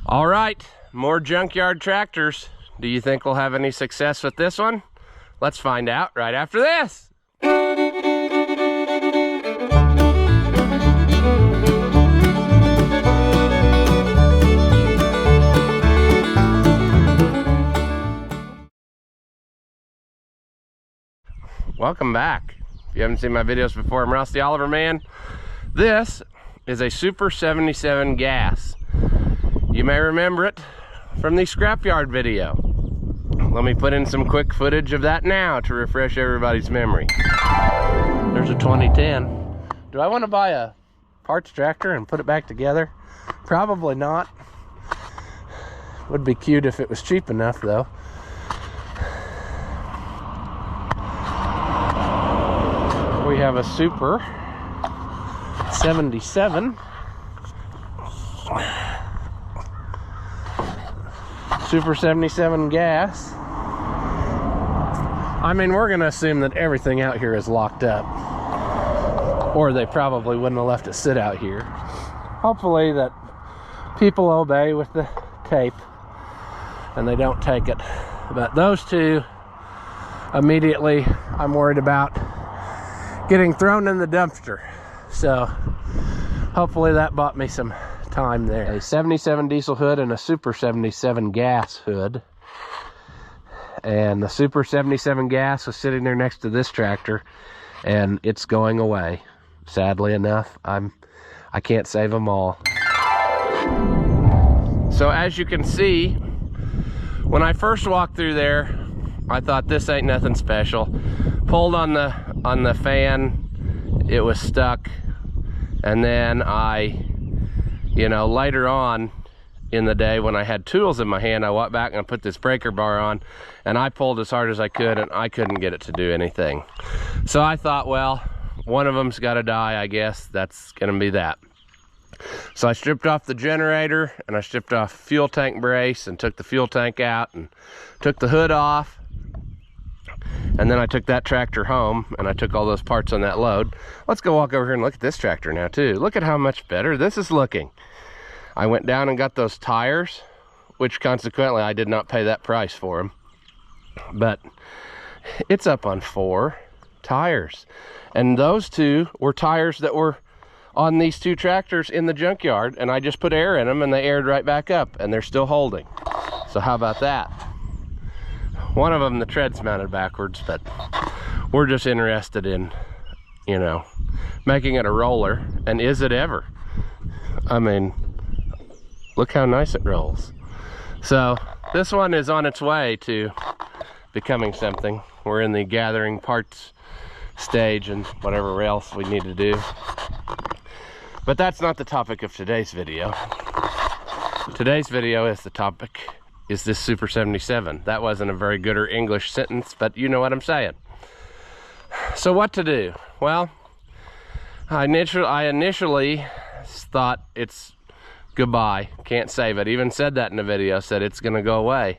All right, more junkyard tractors. Do you think we'll have any success with this one? Let's find out right after this. Welcome back. If you haven't seen my videos before, I'm Rusty Oliver Man. This is a Super 77 gas. You may remember it from the scrapyard video. Let me put in some quick footage of that now to refresh everybody's memory. There's a 2010. Do I want to buy a parts tractor and put it back together? Probably not. Would be cute if it was cheap enough though. We have a Super 77. Super 77 gas. I mean, we're gonna assume that everything out here is locked up, or they probably wouldn't have left it sit out here. Hopefully that people obey with the tape and they don't take it. But those two, immediately I'm worried about getting thrown in the dumpster. So hopefully that bought me some time there. A 77 diesel hood and a Super 77 gas hood. And the Super 77 gas was sitting there next to this tractor, and it's going away. Sadly enough, I can't save them all. So as you can see, when I first walked through there, I thought this ain't nothing special. Pulled on the fan, it was stuck, and then later on in the day when I had tools in my hand, I walked back and I put this breaker bar on, and I pulled as hard as I could, and I couldn't get it to do anything. So I thought, well, one of them's got to die, I guess that's gonna be that. So I stripped off the generator, and I stripped off fuel tank brace, and took the fuel tank out, and took the hood off. And then I took that tractor home, and I took all those parts on that load. Let's go walk over here and look at this tractor now too. Look at how much better this is looking. I went down and got those tires, which consequently I did not pay that price for them. But it's up on 4 tires. And those two were tires that were on these two tractors in the junkyard, and I just put air in them and they aired right back up, and they're still holding. So how about that? One of them, the tread's mounted backwards, but we're just interested in, making it a roller. And is it ever? I mean, look how nice it rolls. So this one is on its way to becoming something. We're in the gathering parts stage and whatever else we need to do. But that's not the topic of today's video. Today's video is the topic is this Super 77. That wasn't a very good or English sentence, but you know what I'm saying. So what to do? Well, I initially thought it's goodbye, can't save it. Even said that in the video, said it's gonna go away.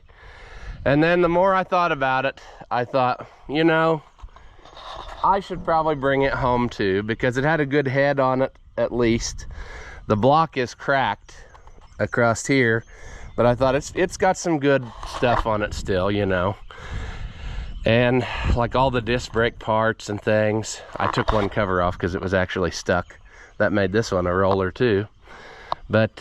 And then the more I thought about it, I thought, I should probably bring it home too, because it had a good head on it at least. The block is cracked across here, but I thought it's got some good stuff on it still, and like all the disc brake parts and things. I took one cover off because it was actually stuck. That made this one a roller too. But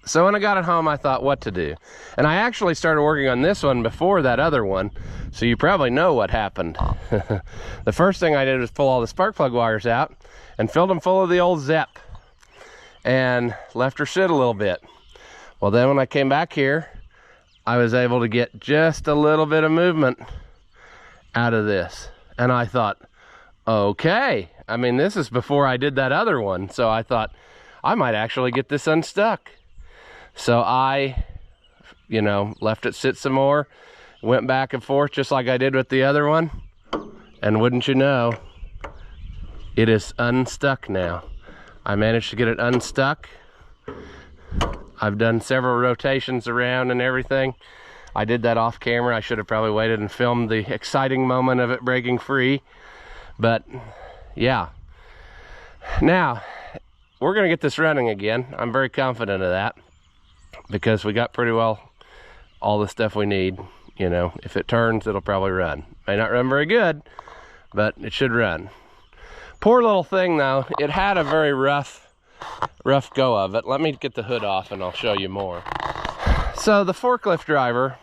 so when I got it home, I thought what to do, and I actually started working on this one before that other one, so you probably know what happened. The first thing I did was pull all the spark plug wires out and filled them full of the old Zep and left her sit a little bit. Well, then when I came back here, I was able to get just a little bit of movement out of this. And I thought, okay, I mean, this is before I did that other one. So I thought I might actually get this unstuck. So I, left it sit some more, went back and forth just like I did with the other one. And wouldn't you know, it is unstuck now. I managed to get it unstuck. I've done several rotations around and everything. I did that off camera. I should have probably waited and filmed the exciting moment of it breaking free. But yeah. Now, we're gonna get this running again. I'm very confident of that. because we got pretty well all the stuff we need. You know, if it turns, it'll probably run. May not run very good, but it should run. Poor little thing though, it had a very rough go of it. Let me get the hood off and I'll show you more. So the forklift driver,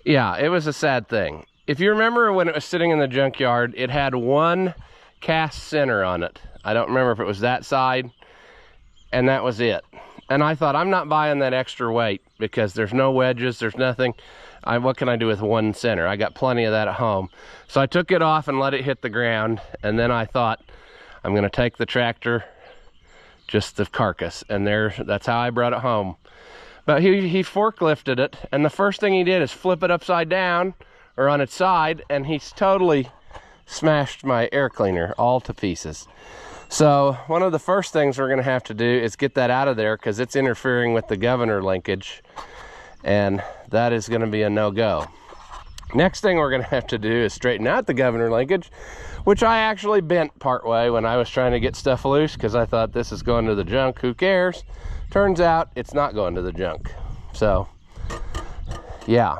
yeah, it was a sad thing. If you remember when it was sitting in the junkyard, it had one cast center on it. I don't remember if it was that side, and that was it. And I thought, I'm not buying that extra weight because there's no wedges, there's nothing. What can I do with one center? I got plenty of that at home. So I took it off and let it hit the ground, and then I thought, I'm gonna take the tractor, just the carcass, and that's how I brought it home. But he forklifted it, and the first thing he did is flip it upside down, or on its side, and he's totally smashed my air cleaner all to pieces. So one of the first things we're gonna have to do is get that out of there because it's interfering with the governor linkage, and that is gonna be a no-go. Next thing we're gonna have to do is straighten out the governor linkage, which I actually bent part way when I was trying to get stuff loose because I thought this is going to the junk, who cares? Turns out it's not going to the junk. So yeah.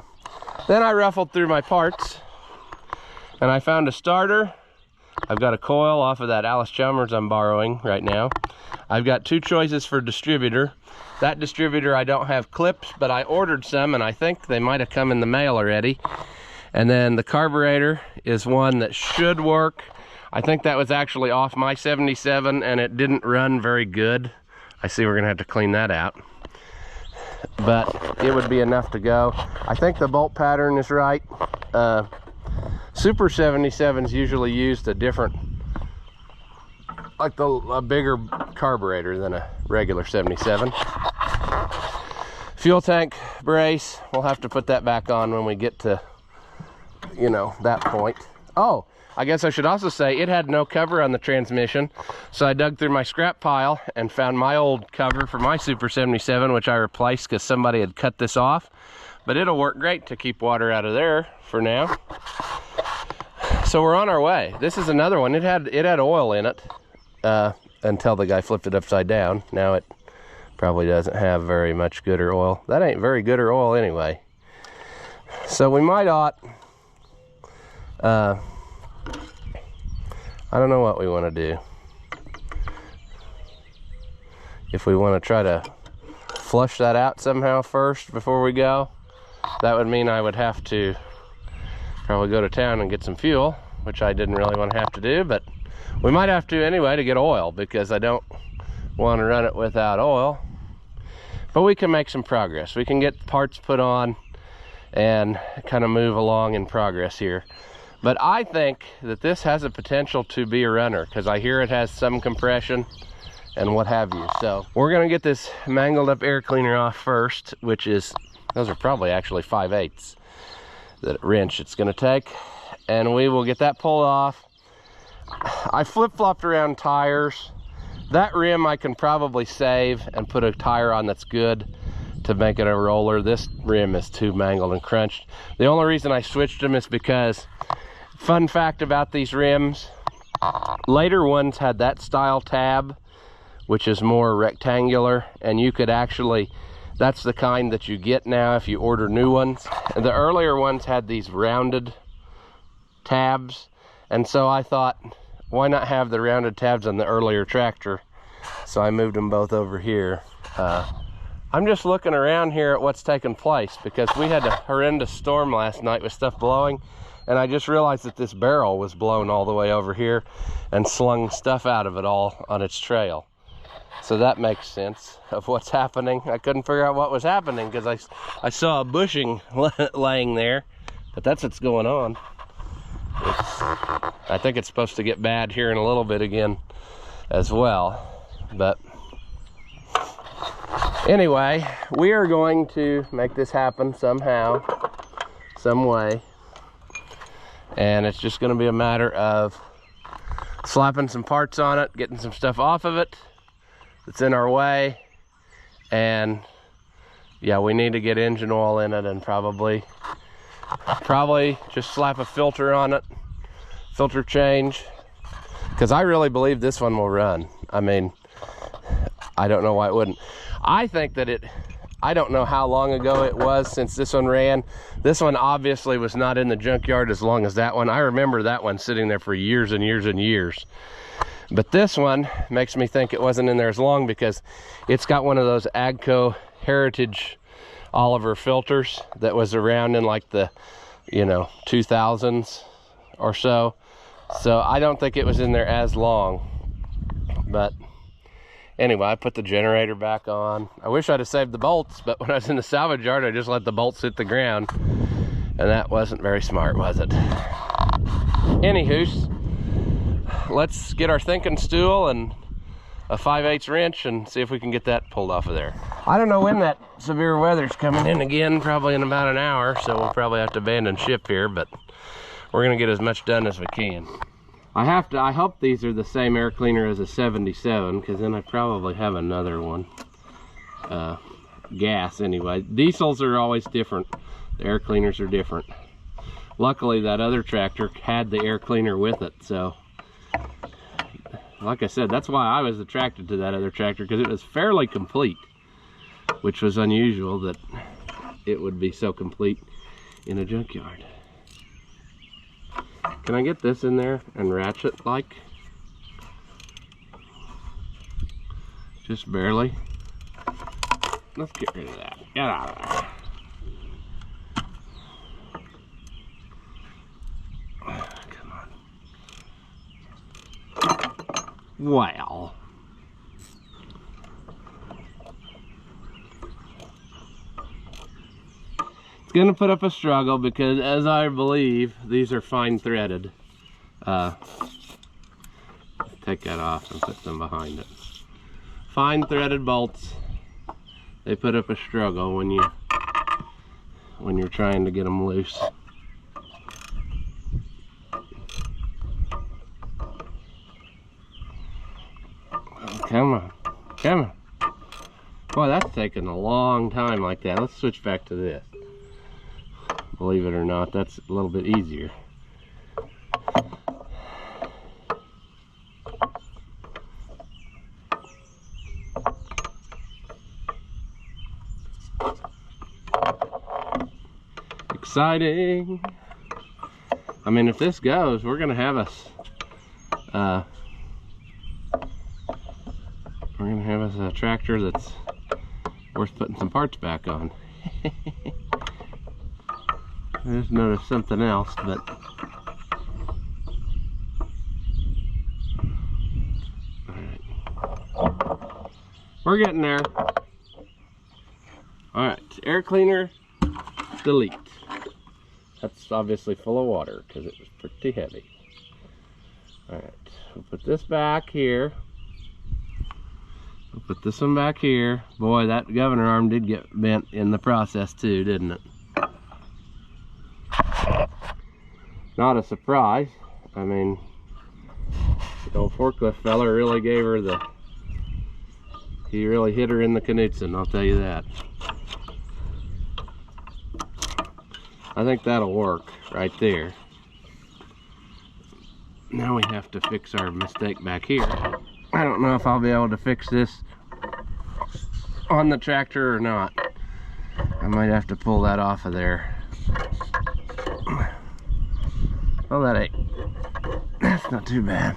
Then I ruffled through my parts and I found a starter. I've got a coil off of that Alice Chalmers I'm borrowing right now. I've got two choices for distributor. That distributor I don't have clips, but I ordered some and I think they might have come in the mail already. And then the carburetor is one that should work. I think that was actually off my 77 and it didn't run very good. I see we're gonna have to clean that out. But it would be enough to go. I think the bolt pattern is right. Super 77s usually used a different, like a bigger carburetor than a regular 77. Fuel tank brace, we'll have to put that back on when we get to, you know, that point. Oh, I guess I should also say it had no cover on the transmission, so I dug through my scrap pile and found my old cover for my Super 77, which I replaced because somebody had cut this off. But it'll work great to keep water out of there for now. So we're on our way. This is another one. It had oil in it until the guy flipped it upside down. Now it probably doesn't have very much gooder oil. That ain't very gooder oil anyway. So we might ought, I don't know what we want to do. If we want to try to flush that out somehow first before we go, that would mean I would have to probably go to town and get some fuel, which I didn't really want to have to do, but we might have to anyway to get oil because I don't want to run it without oil. But we can make some progress. We can get parts put on and kind of move along in progress here. But I think that this has a potential to be a runner because I hear it has some compression and what have you. So we're gonna get this mangled up air cleaner off first, which is, those are probably actually 5/8 that wrench it's gonna take. And we will get that pulled off. I flip-flopped around tires. That rim I can probably save and put a tire on that's good to make it a roller. This rim is too mangled and crunched. The only reason I switched them is because, fun fact about these rims, later ones had that style tab, which is more rectangular, and you could actually, that's the kind that you get now if you order new ones. And the earlier ones had these rounded tabs, and so I thought, why not have the rounded tabs on the earlier tractor? So I moved them both over here. I'm just looking around here at what's taking place because we had a horrendous storm last night with stuff blowing, and I just realized that this barrel was blown all the way over here and slung stuff out of it all on its trail. So that makes sense of what's happening. I couldn't figure out what was happening because I saw a bushing laying there, but that's what's going on. I think it's supposed to get bad here in a little bit again as well. But anyway, we are going to make this happen somehow, some way. And it's just going to be a matter of slapping some parts on it, getting some stuff off of it that's in our way. And yeah, we need to get engine oil in it and probably just slap a filter on it, filter change, because I really believe this one will run. I mean, I don't know why it wouldn't. I think that I don't know how long ago it was since this one ran. This one obviously was not in the junkyard as long as that one. I remember that one sitting there for years and years and years. But this one makes me think it wasn't in there as long because it's got one of those Agco Heritage Oliver filters that was around in like the, you know, 2000s or so. So I don't think it was in there as long. But anyway, I put the generator back on. I wish I'd have saved the bolts, but when I was in the salvage yard, I just let the bolts hit the ground. And that wasn't very smart, was it? Anywho's, let's get our thinking stool and a 5/8 wrench and see if we can get that pulled off of there. I don't know when that severe weather's coming in again, probably in about an hour, so we'll probably have to abandon ship here, but we're gonna get as much done as we can. I hope these are the same air cleaner as a 77, because then I probably have another one. Gas anyway. Diesels are always different. The air cleaners are different. Luckily that other tractor had the air cleaner with it, so like I said, that's why I was attracted to that other tractor, because it was fairly complete, which was unusual that it would be so complete in a junkyard. Can I get this in there and ratchet like? Just barely. Let's get rid of that. Get out of there. Come on. Wow. It's gonna put up a struggle because, as I believe, these are fine threaded. Take that off and put them behind it. Fine threaded bolts. They put up a struggle when you're trying to get them loose. Come on, come on. Boy, that's taking a long time like that. Let's switch back to this. Believe it or not, that's a little bit easier. Exciting. I mean, if this goes, we're gonna have a tractor that's worth putting some parts back on. I just noticed something else, but alright. We're getting there. Alright, air cleaner, delete. That's obviously full of water because it was pretty heavy. Alright, we'll put this back here. We'll put this one back here. Boy, that governor arm did get bent in the process too, didn't it? Not a surprise. I mean, the old forklift fella really gave her he really hit her in the knudsen, I'll tell you that. I think that'll work right there. Now we have to fix our mistake back here. I don't know if I'll be able to fix this on the tractor or not. I might have to pull that off of there. Oh, that's not too bad.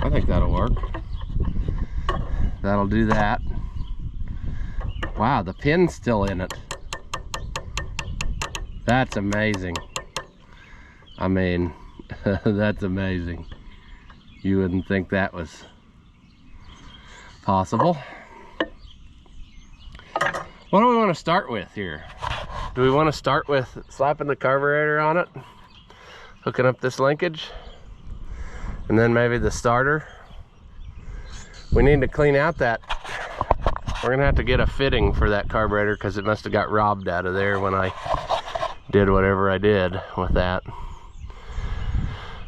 I think that'll work. That'll do that. Wow, the pin's still in it. That's amazing. I mean, that's amazing. You wouldn't think that was possible. What do we want to start with here? Do we want to start with slapping the carburetor on it, hooking up this linkage, and then maybe the starter? We need to clean out that. We're gonna have to get a fitting for that carburetor because it must have got robbed out of there when I did whatever I did with that.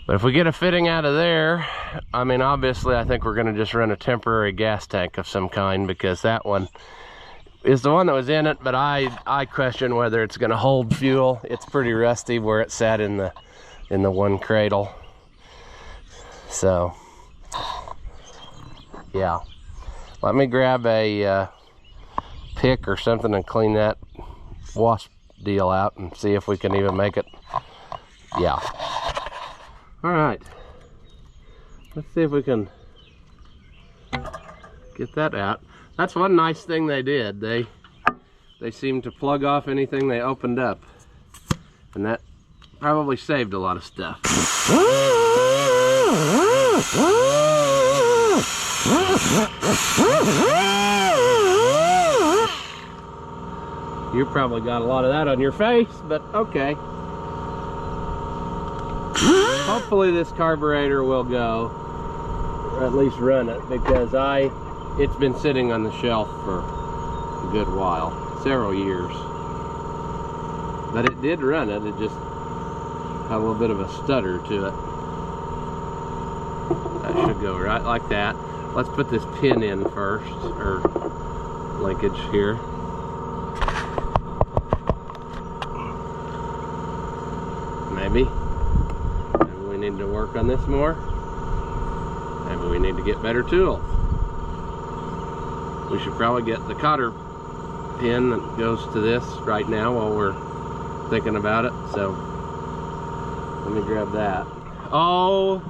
But if we get a fitting out of there, I mean, obviously I think we're gonna just run a temporary gas tank of some kind, because that one is the one that was in it, but I question whether it's gonna hold fuel. It's pretty rusty where it sat in the one cradle. So Yeah. Let me grab a pick or something and clean that wasp deal out and see if we can even make it. Yeah. All right. Let's see if we can get that out. That's one nice thing they did. They seemed to plug off anything they opened up, and that probably saved a lot of stuff. You probably got a lot of that on your face, but okay. Hopefully this carburetor will go, or at least run it, because it's been sitting on the shelf for a good while, several years. But it did run it, it just had a little bit of a stutter to it. That should go right like that. Let's put this pin in first, or linkage here. Maybe we need to work on this more. Maybe we need to get better tools. We should probably get the cotter pin that goes to this right now while we're thinking about it. So let me grab that. Oh,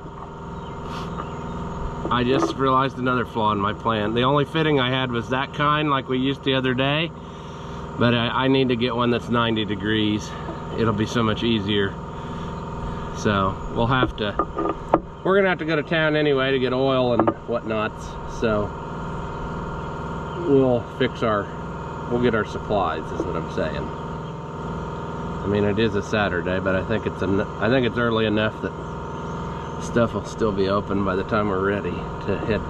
I just realized another flaw in my plan. The only fitting I had was that kind like we used the other day, but I need to get one that's 90 degrees. It'll be so much easier. So we're gonna have to go to town anyway to get oil and whatnot. So we'll get our supplies, is what I'm saying. I mean, it is a Saturday, but I think it's early enough that stuff will still be open by the time we're ready to head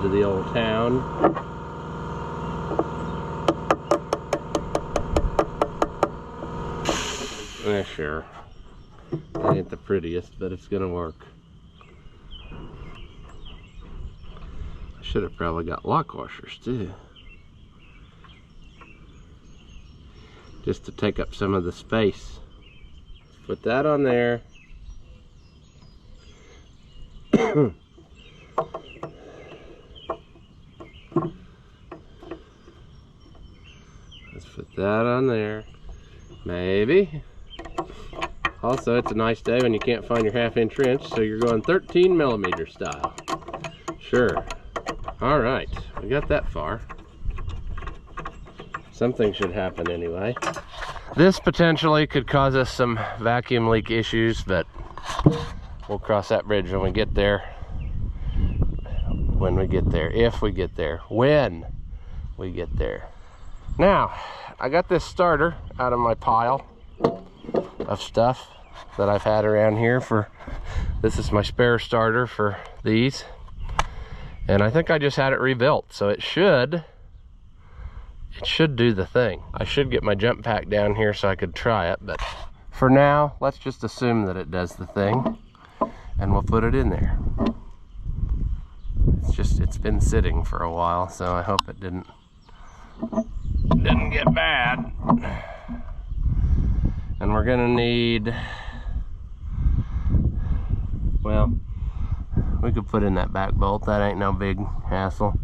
to the old town. Yeah, sure. It ain't the prettiest, but it's gonna work. I should have probably got lock washers too, just to take up some of the space. Put that on there. Let's put that on there. Maybe. Also, it's a nice day when you can't find your 1/2-inch wrench, so you're going 13mm style. Sure. All right, we got that far. Something should happen anyway. This potentially could cause us some vacuum leak issues, but we'll cross that bridge when we get there. When we get there. If we get there. When we get there. Now, I got this starter out of my pile of stuff that I've had around here this is my spare starter for these. And I think I just had it rebuilt, so it should do the thing. I should get my jump pack down here so I could try it, but for now, let's just assume that it does the thing, and we'll put it in there. It's been sitting for a while, so I hope it didn't get bad. And we're gonna need, well, we could put in that back bolt. That ain't no big hassle.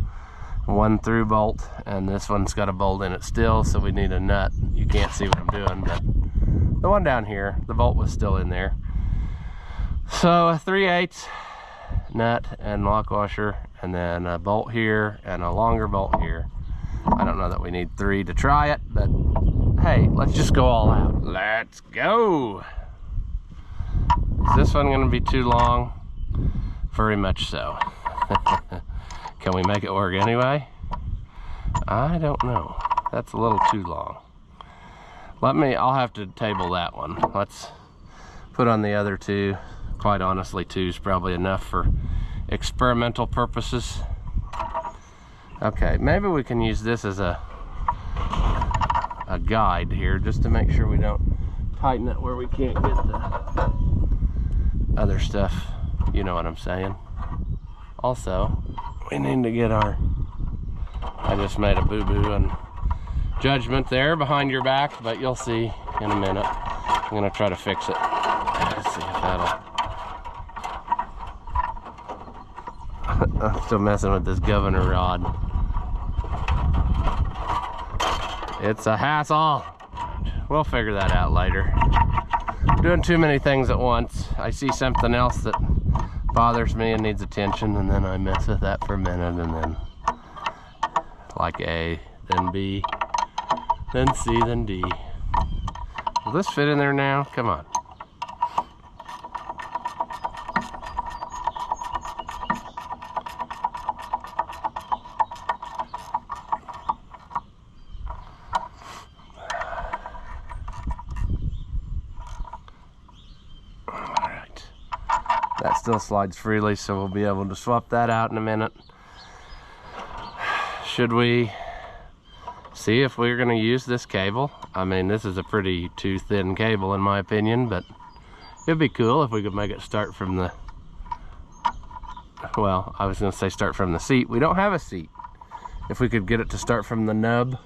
1 through bolt, and this one's got a bolt in it still, so we need a nut. You can't see what I'm doing, but the one down here, the bolt was still in there. So a 3/8 nut and lock washer, and then a bolt here and a longer bolt here. I don't know that we need 3 to try it, but hey, let's just go all out. Let's go. Is this one gonna be too long? Very much so. Can we make it work anyway? I don't know. That's a little too long. I'll have to table that one. Let's put on the other 2. Quite honestly, 2 is probably enough for experimental purposes. Okay, maybe we can use this as a guide here, just to make sure we don't tighten it where we can't get the other stuff. You know what I'm saying. Also, we need to get I just made a boo-boo and judgment there behind your back, but you'll see in a minute. I'm gonna try to fix it. Let's see if I'm still messing with this governor rod. It's a hassle. We'll figure that out later. Doing too many things at once. I see something else that bothers me and needs attention, and then I mess with that for a minute, and then like A, then B, then C, then D. Will this fit in there now? Come on. That still slides freely, so we'll be able to swap that out in a minute. Should we see if we're going to use this cable? I mean, this is a pretty too thin cable in my opinion, but it'd be cool if we could make it start from the, well, I was going to say start from the seat. We don't have a seat. If we could get it to start from the nub.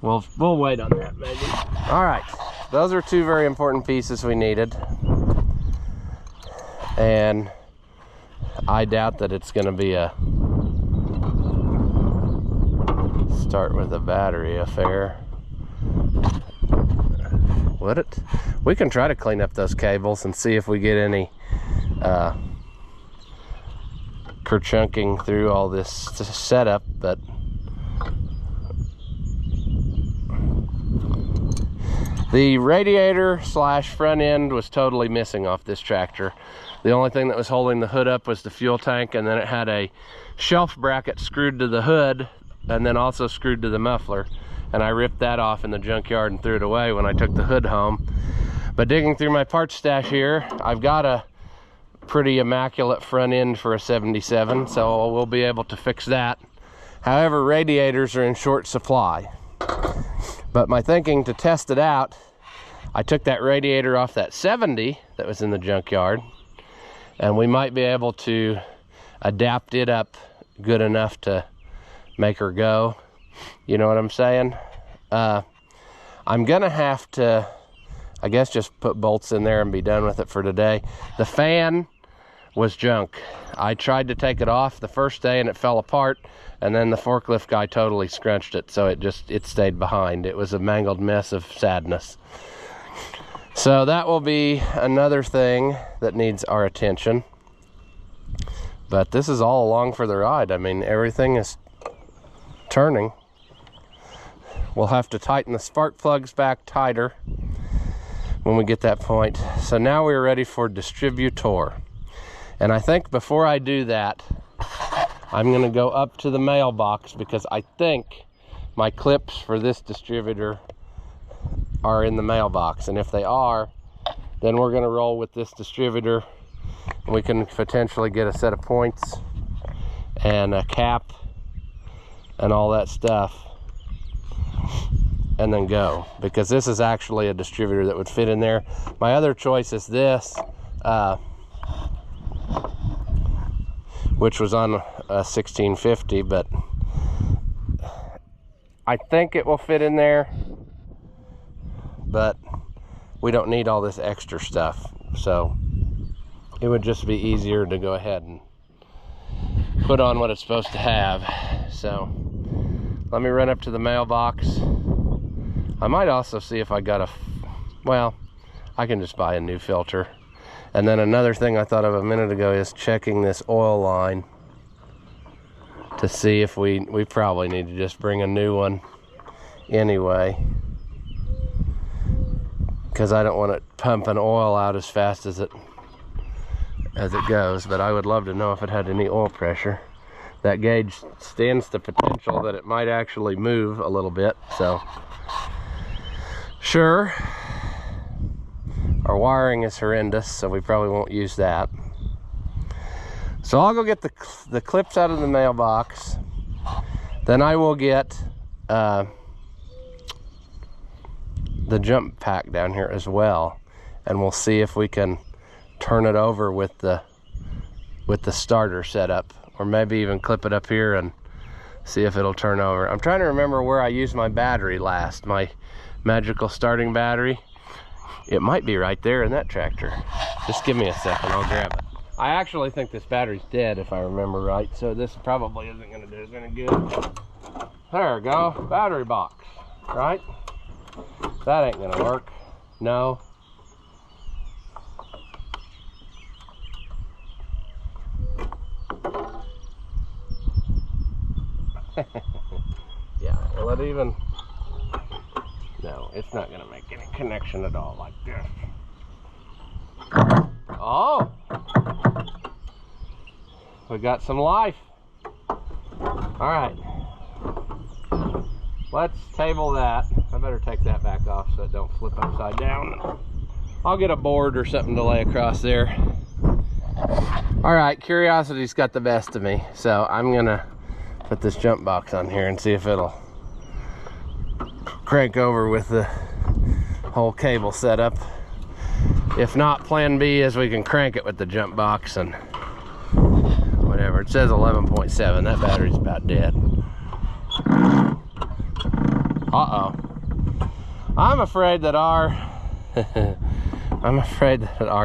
We'll wait on that maybe. All right, those are two very important pieces we needed. And I doubt that it's going to be a start with a battery affair. Would it? We can try to clean up those cables and see if we get any kerchunking through all this setup, but the radiator slash front end was totally missing off this tractor. The only thing that was holding the hood up was the fuel tank, and then it had a shelf bracket screwed to the hood and then also screwed to the muffler. And I ripped that off in the junkyard and threw it away when I took the hood home. But digging through my parts stash here, I've got a pretty immaculate front end for a 77, so we'll be able to fix that. However, radiators are in short supply. But my thinking to test it out, I took that radiator off that 70 that was in the junkyard, and we might be able to adapt it up good enough to make her go. You know what I'm saying? I'm gonna have to, I guess, just put bolts in there and be done with it for today. The fan was junk. I tried to take it off the first day and it fell apart, and then the forklift guy totally scrunched it, so it stayed behind. It was a mangled mess of sadness. So that will be another thing that needs our attention. But this is all along for the ride. I mean, everything is turning. We'll have to tighten the spark plugs back tighter when we get that point. So now we're ready for distributor. And I think before I do that, I'm gonna go up to the mailbox, because I think my clips for this distributor are in the mailbox. And if they are, then we're gonna roll with this distributor, and we can potentially get a set of points and a cap and all that stuff, and then go, because this is actually a distributor that would fit in there. My other choice is this, which was on a 1650, but I think it will fit in there, but we don't need all this extra stuff, so it would just be easier to go ahead and put on what it's supposed to have. So let me run up to the mailbox. I might also see if I got well, I can just buy a new filter. And then another thing I thought of a minute ago is checking this oil line to see if we probably need to just bring a new one anyway, because I don't want it pumping oil out as fast as it goes. But I would love to know if it had any oil pressure. That gauge stands the potential that it might actually move a little bit, so sure. Our wiring is horrendous, so we probably won't use that. So I'll go get the clips out of the mailbox. Then I will get the jump pack down here as well, and we'll see if we can turn it over with the starter setup, or maybe even clip it up here and see if it'll turn over. I'm trying to remember where I used my battery last, my magical starting battery. It might be right there in that tractor. Just give me a second, I'll grab it. I actually think this battery's dead, if I remember right, so this probably isn't going to do us any good. There we go, battery box, right? That ain't going to work. No. Yeah, will it even? No, it's not going to make any connection at all like this. Oh! We got some life. Alright. Let's table that. I better take that back off so it don't flip upside down. I'll get a board or something to lay across there. Alright, curiosity's got the best of me, so I'm gonna put this jump box on here and see if it'll crank over with the whole cable setup. If not, plan B is we can crank it with the jump box and whatever. It says 11.7. That battery's about dead. Uh-oh. I'm afraid that our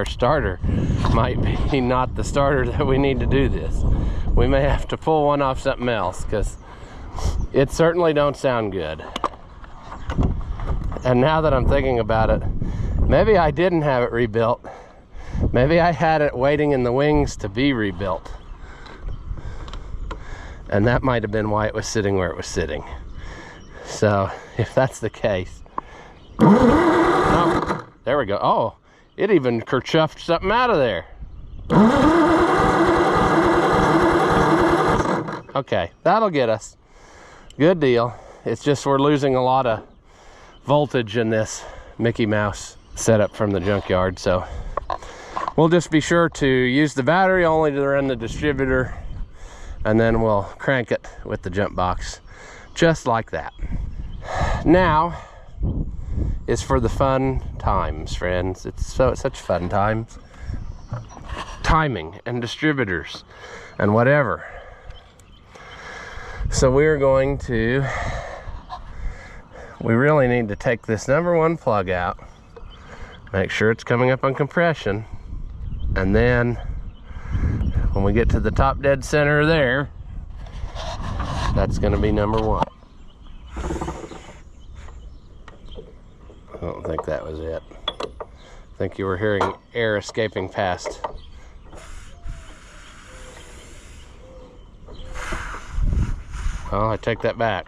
starter might be not the starter that we need to do this. We may have to pull one off something else, because it certainly don't sound good. And now that I'm thinking about it, maybe I didn't have it rebuilt. Maybe I had it waiting in the wings to be rebuilt. And that might have been why it was sitting where it was sitting. So, if that's the case... Oh, there we go. Oh, it even kerchuffed something out of there. Okay, that'll get us. Good deal. It's just we're losing a lot of voltage in this Mickey Mouse setup from the junkyard, so we'll just be sure to use the battery only to run the distributor, and then we'll crank it with the jump box just like that. Now is for the fun times, friends. It's such fun times. Timing and distributors and whatever. So we're going to, we really need to take this #1 plug out, make sure it's coming up on compression, and then when we get to the top dead center there, that's going to be #1. I don't think that was it. I think you were hearing air escaping past. Well, I take that back.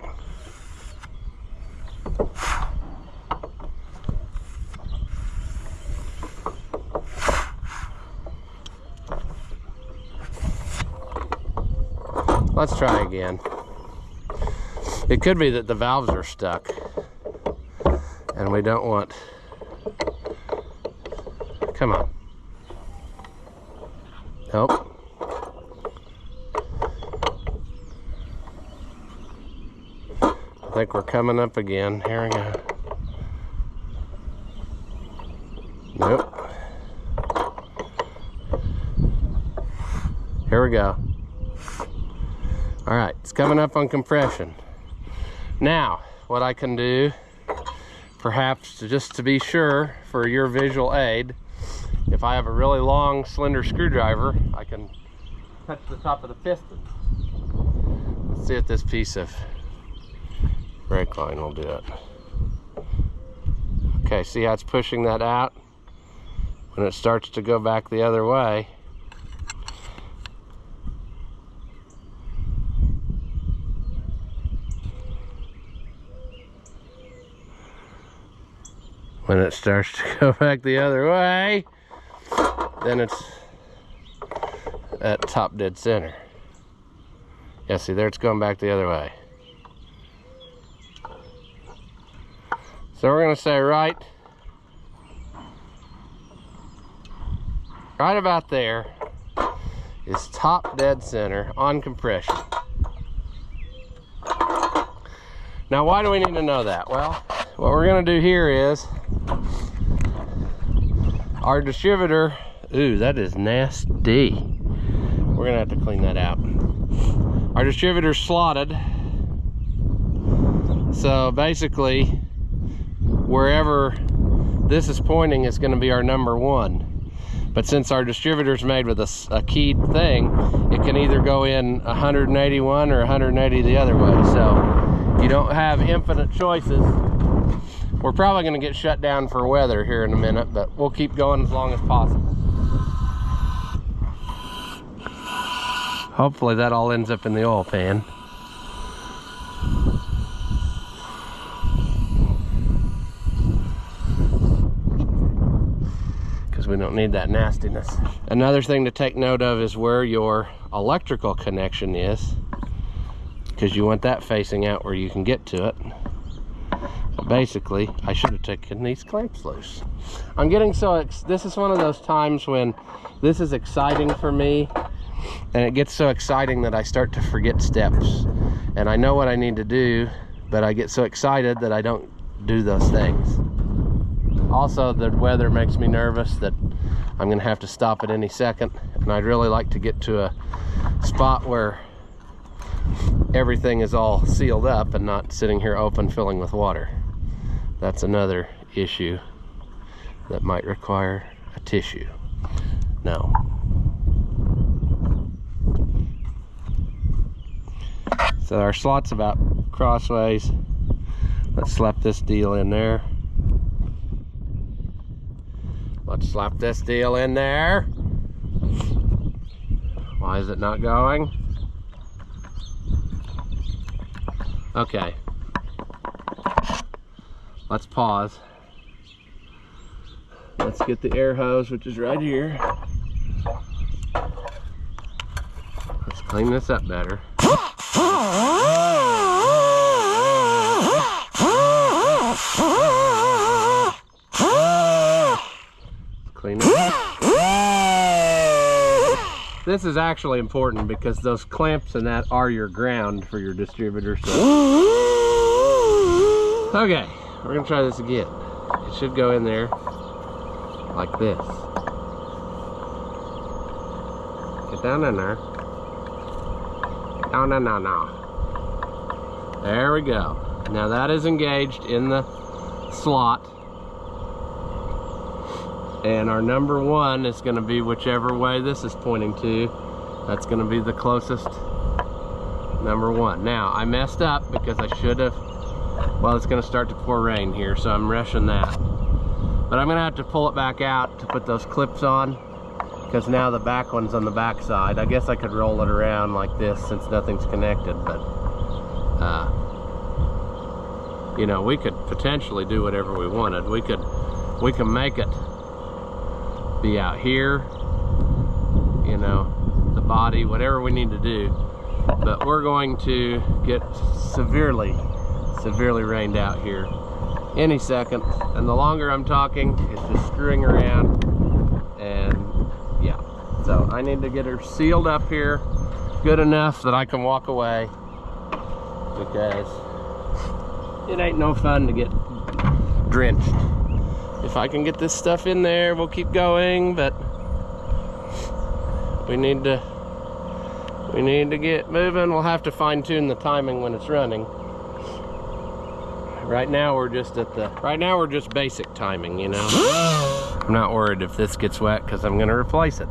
Let's try again. It could be that the valves are stuck and we don't want... Come on. Nope. I think we're coming up again. Here we go. Nope. Here we go. All right, it's coming up on compression. Now, what I can do, perhaps just to be sure for your visual aid, if I have a really long, slender screwdriver, I can touch the top of the piston. Let's see if this piece of brake line will do it. Okay, see how it's pushing that out? When it starts to go back the other way, when it starts to go back the other way, then it's at top dead center. Yeah, see there, it's going back the other way. So we're going to say right about there is top dead center on compression. Now, why do we need to know that? Well, what we're going to do here is our distributor, ooh, that is nasty. We're going to have to clean that out. Our distributor's slotted. So basically, wherever this is pointing is going to be our #1. But since our distributor's made with a keyed thing, it can either go in 181 or 180 the other way. So you don't have infinite choices. We're probably going to get shut down for weather here in a minute, but we'll keep going as long as possible. Hopefully that all ends up in the oil pan. Because we don't need that nastiness. Another thing to take note of is where your electrical connection is, because you want that facing out where you can get to it. But basically, I should have taken these clamps loose. I'm getting this is one of those times when this is exciting for me, and it gets so exciting that I start to forget steps. And I know what I need to do, but I get so excited that I don't do those things. Also, the weather makes me nervous that I'm gonna have to stop at any second, and I'd really like to get to a spot where everything is all sealed up and not sitting here open filling with water. That's another issue that might require a tissue. No. So our slot's about crossways. Let's slap this deal in there. Let's slap this deal in there. Why is it not going? Okay. Let's pause. Let's get the air hose, which is right here. Let's clean this up better. Clean it up. This is actually important because those clamps and that are your ground for your distributor. So. Okay, we're gonna try this again. It should go in there like this. Get down in there. No. There we go. Now that is engaged in the slot. And our number one is going to be whichever way this is pointing to. That's going to be the closest number one. Now, I messed up because I should have, well, it's going to start to pour rain here, so I'm rushing that. But I'm going to have to pull it back out to put those clips on, because now the back one's on the back side. I guess I could roll it around like this since nothing's connected, but you know, we could potentially do whatever we wanted. We can make it be out here, you know, the body, whatever we need to do. But we're going to get severely rained out here any second. And the longer I'm talking, it's just screwing around. And yeah, so I need to get her sealed up here good enough that I can walk away, because it ain't no fun to get drenched. If I can get this stuff in there, we'll keep going, but we need to get moving. We'll have to fine tune the timing when it's running. Right now we're just basic timing, you know. I'm not worried if this gets wet because I'm gonna replace it.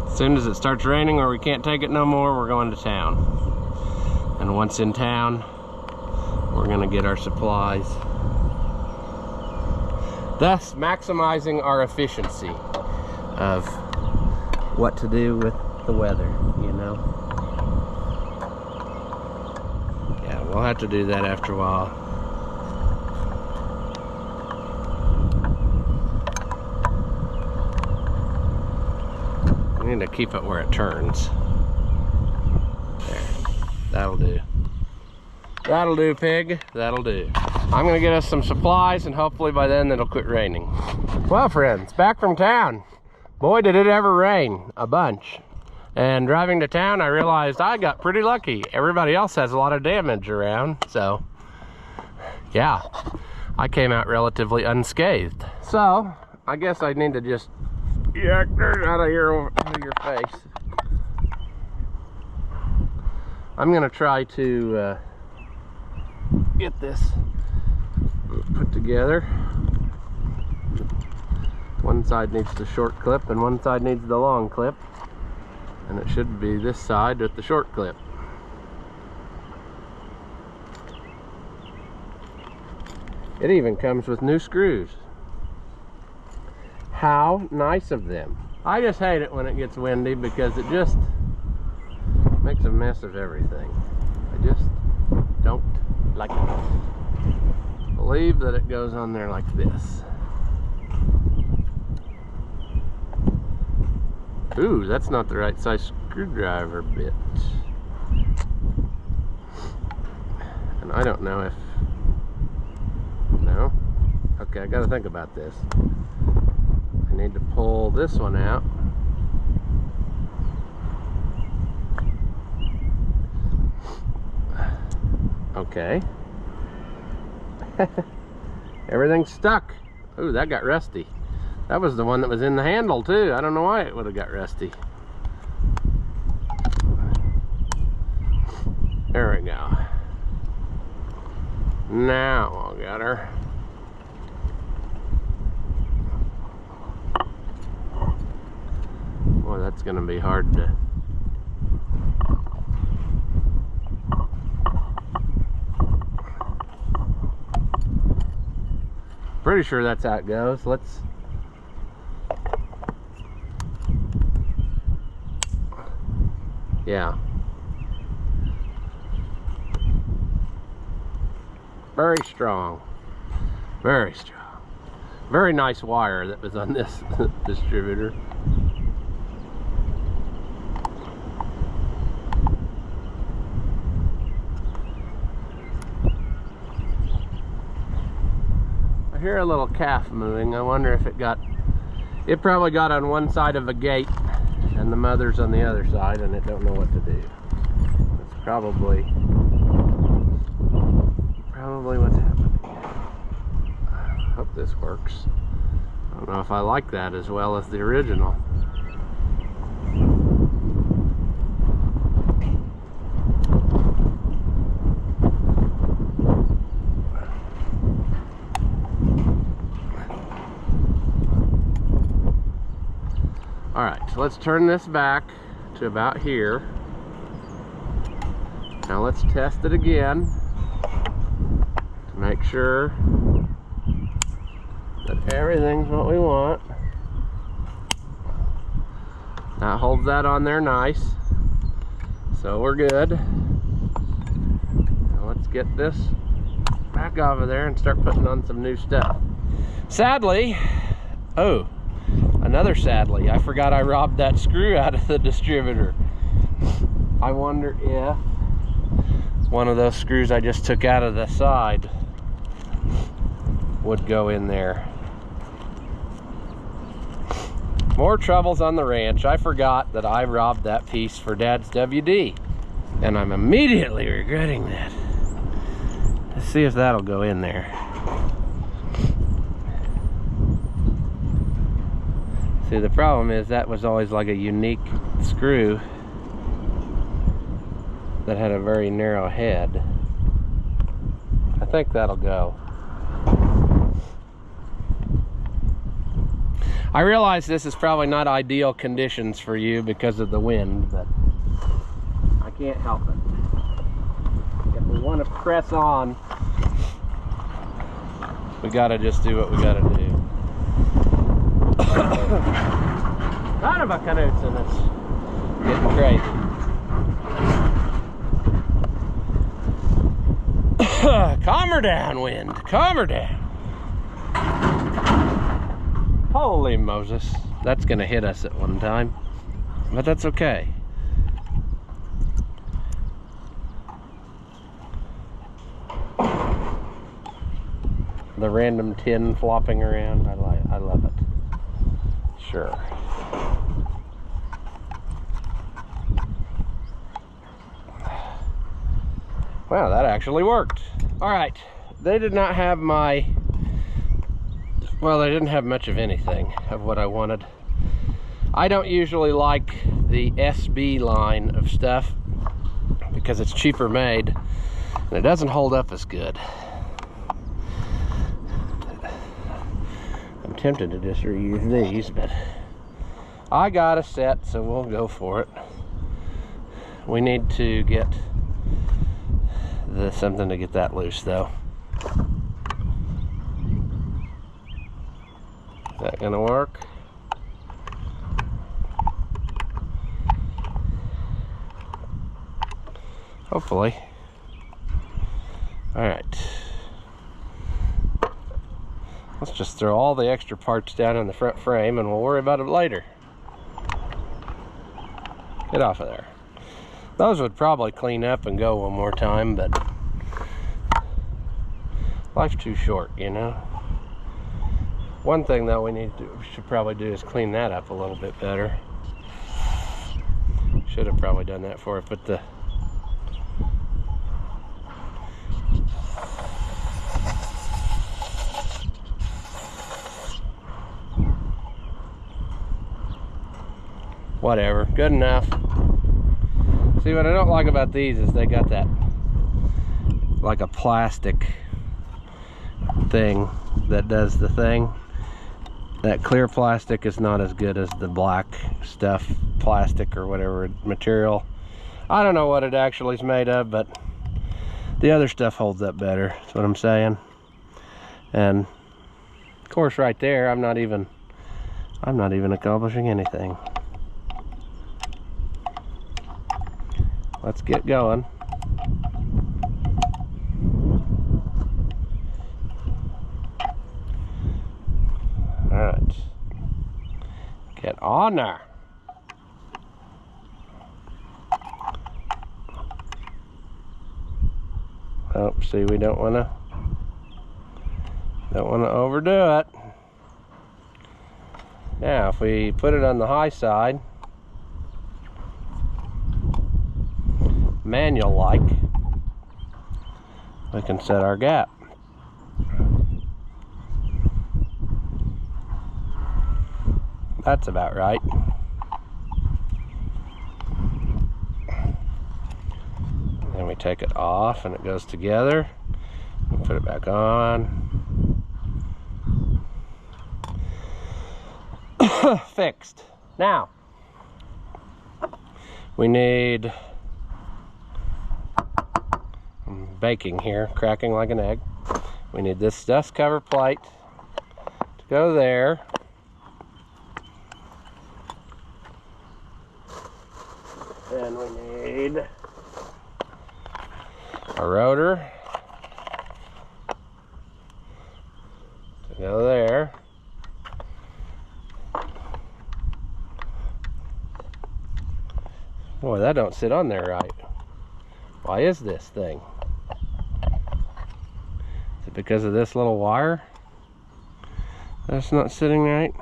As soon as it starts raining or we can't take it no more, we're going to town. And once in town, we're gonna get our supplies, thus maximizing our efficiency of what to do with the weather, you know. Yeah, we'll have to do that after a while. We need to keep it where it turns. There, that'll do. That'll do, pig. That'll do. I'm gonna get us some supplies, and hopefully by then it'll quit raining. Well, friends, back from town. Boy, did it ever rain a bunch. And driving to town, I realized I got pretty lucky. Everybody else has a lot of damage around, so yeah, I came out relatively unscathed. So I guess I need to just yank dirt out of your face. I'm gonna try to get this put together. One side needs the short clip and one side needs the long clip. And it should be this side with the short clip. It even comes with new screws. How nice of them. I just hate it when it gets windy because it just makes a mess of everything. I just don't like it. Believe that it goes on there like this. Ooh, that's not the right size screwdriver bit. And I don't know if... No? Okay, I gotta think about this. I need to pull this one out. Okay. Everything's stuck. Ooh, that got rusty. That was the one that was in the handle too. I don't know why it would have got rusty. There we go. Now I got her. Boy, that's gonna be hard to... Pretty sure that's how it goes. Let's... Yeah. Very strong. Very strong. Very nice wire that was on this distributor. I hear a little calf moving. I wonder if it got... It probably got on one side of a gate and the mother's on the other side and it don't know what to do. That's probably what's happening. I hope this works. I don't know if I like that as well as the original. Alright, so let's turn this back to about here. Now let's test it again to make sure that everything's what we want. That holds that on there nice. So we're good. Now let's get this back off of there and start putting on some new stuff. Sadly, another sadly, I forgot I robbed that screw out of the distributor. I wonder if one of those screws I just took out of the side would go in there. More troubles on the ranch. I forgot that I robbed that piece for Dad's WD, and I'm immediately regretting that. Let's see if that'll go in there. See, the problem is that was always like a unique screw that had a very narrow head. I think that'll go. I realize this is probably not ideal conditions for you because of the wind, but I can't help it. If we want to press on, we gotta just do what we gotta do. Kind of a canoes and it's getting crazy. Calm her down, wind. Calm her down. Holy Moses. That's gonna hit us at one time. But that's okay. The random tin flopping around. I love it. Sure. Wow, that actually worked. All right, they did not have my, well, they didn't have much of anything of what I wanted. I don't usually like the SB line of stuff because it's cheaper made and it doesn't hold up as good. I'm tempted to just reuse these, but I got a set, so we'll go for it. We need to get something to get that loose, though. Is that gonna work? Hopefully. All right. Let's just throw all the extra parts down in the front frame and we'll worry about it later. Get off of there. Those would probably clean up and go one more time, but life's too short, you know. One thing that we should probably do is clean that up a little bit better. Should have probably done that for it, but the whatever, good enough. See, what I don't like about these is they got that like a plastic thing that does the thing. That clear plastic is not as good as the black stuff, plastic or whatever material. I don't know what it actually is made of, but the other stuff holds up better. That's what I'm saying. And of course, right there, I'm not even accomplishing anything. Let's get going. All right, get on there. Oh, see, we don't want to overdo it. Now, if we put it on the high side, manual like, we can set our gap. That's about right. Then we take it off and it goes together. We put it back on. Fixed. Now, we need baking here, cracking like an egg. We need this dust cover plate to go there. Then we need a rotor to go there. Boy, that don't sit on there right. Why is this thing? Is it because of this little wire that's not sitting right?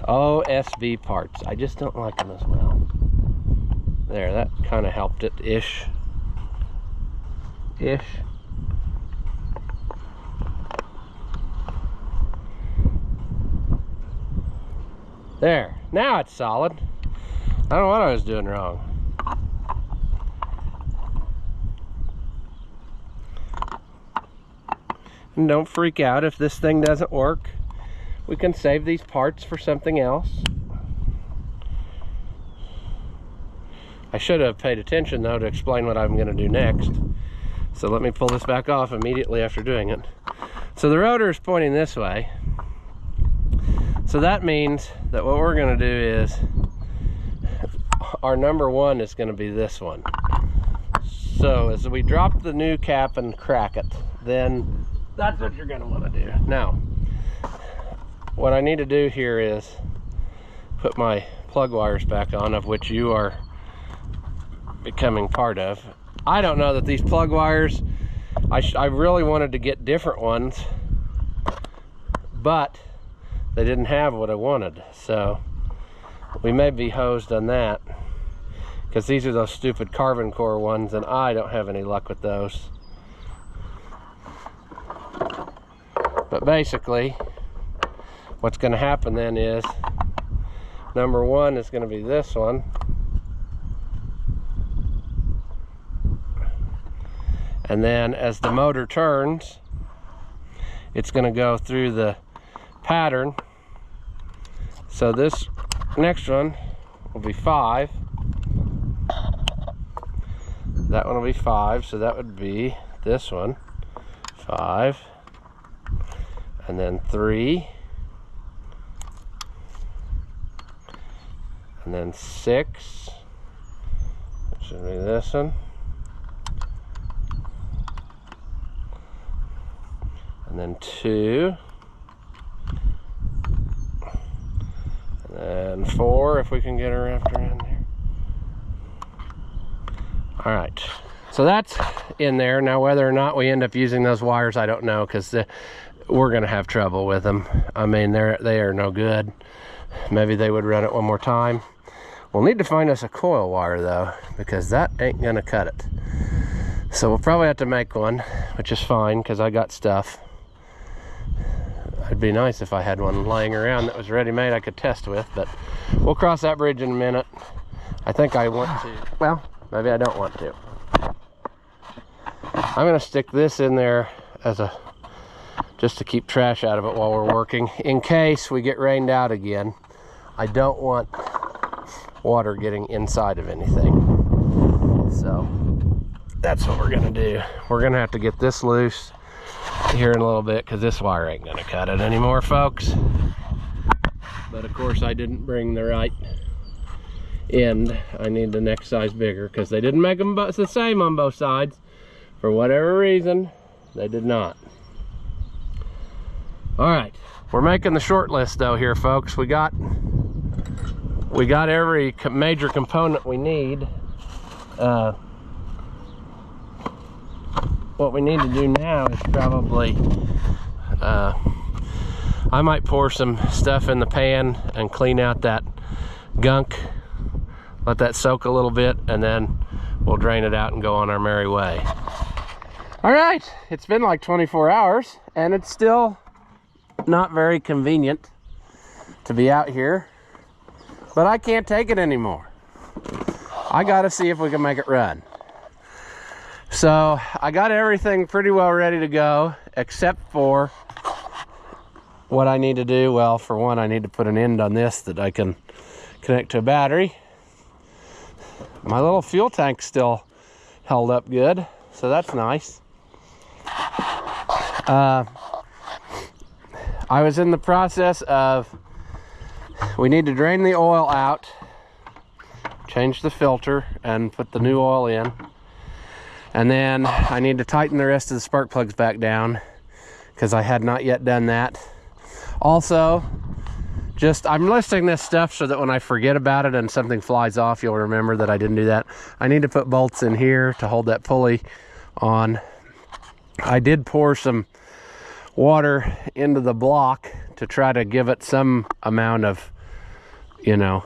OSB parts. I just don't like them as well. There, that kind of helped it ish. There, now it's solid. I don't know what I was doing wrong. And don't freak out if this thing doesn't work. We can save these parts for something else. I should have paid attention though to explain what I'm going to do next. So let me pull this back off immediately after doing it. So the rotor is pointing this way. So that means that what we're going to do is our number one is going to be this one. So as we drop the new cap and crack it, then that's what you're going to want to do. Now, what I need to do here is put my plug wires back on, of which you are becoming part of. I don't know that these plug wires, I really wanted to get different ones, but they didn't have what I wanted. So we may be hosed on that, because these are those stupid carbon core ones and I don't have any luck with those. But basically, what's going to happen then is number one is going to be this one. And then as the motor turns, it's going to go through the pattern. So this next one will be 5. That one will be 5, so that would be this one, 5, and then 3, and then 6, that should be this one, and then 2, and then 4 if we can get her wrapped around there. All right, so that's in there. Now whether or not we end up using those wires, I don't know, because we're gonna have trouble with them. I mean, they are no good. Maybe they would run it one more time. We'll need to find us a coil wire though, because that ain't gonna cut it. So we'll probably have to make one, which is fine because I got stuff. It'd be nice if I had one laying around that was ready made I could test with, but we'll cross that bridge in a minute. I think I want to, well, maybe I don't want to. I'm gonna stick this in there as a, just to keep trash out of it while we're working, in case we get rained out again. I don't want water getting inside of anything. So that's what we're gonna do. We're gonna have to get this loose here in a little bit because this wire ain't gonna cut it anymore, folks. But of course I didn't bring the right end. I need the next size bigger because they didn't make them the same on both sides. For whatever reason, they did not. All right, we're making the short list though here, folks. We got every major component we need. What we need to do now is probably, I might pour some stuff in the pan and clean out that gunk, let that soak a little bit, and then we'll drain it out and go on our merry way. All right, it's been like 24 hours and it's still not very convenient to be out here, but I can't take it anymore. I gotta see if we can make it run. So I got everything pretty well ready to go, except for what I need to do. Well, for one, I need to put an end on this that I can connect to a battery. My little fuel tank's still held up good, so that's nice. I was in the process of, we need to drain the oil out, change the filter, and put the new oil in. And then I need to tighten the rest of the spark plugs back down because I had not yet done that. Also, I'm listing this stuff so that when I forget about it and something flies off, you'll remember that I didn't do that. I need to put bolts in here to hold that pulley on. I did pour some water into the block to try to give it some amount of, you know,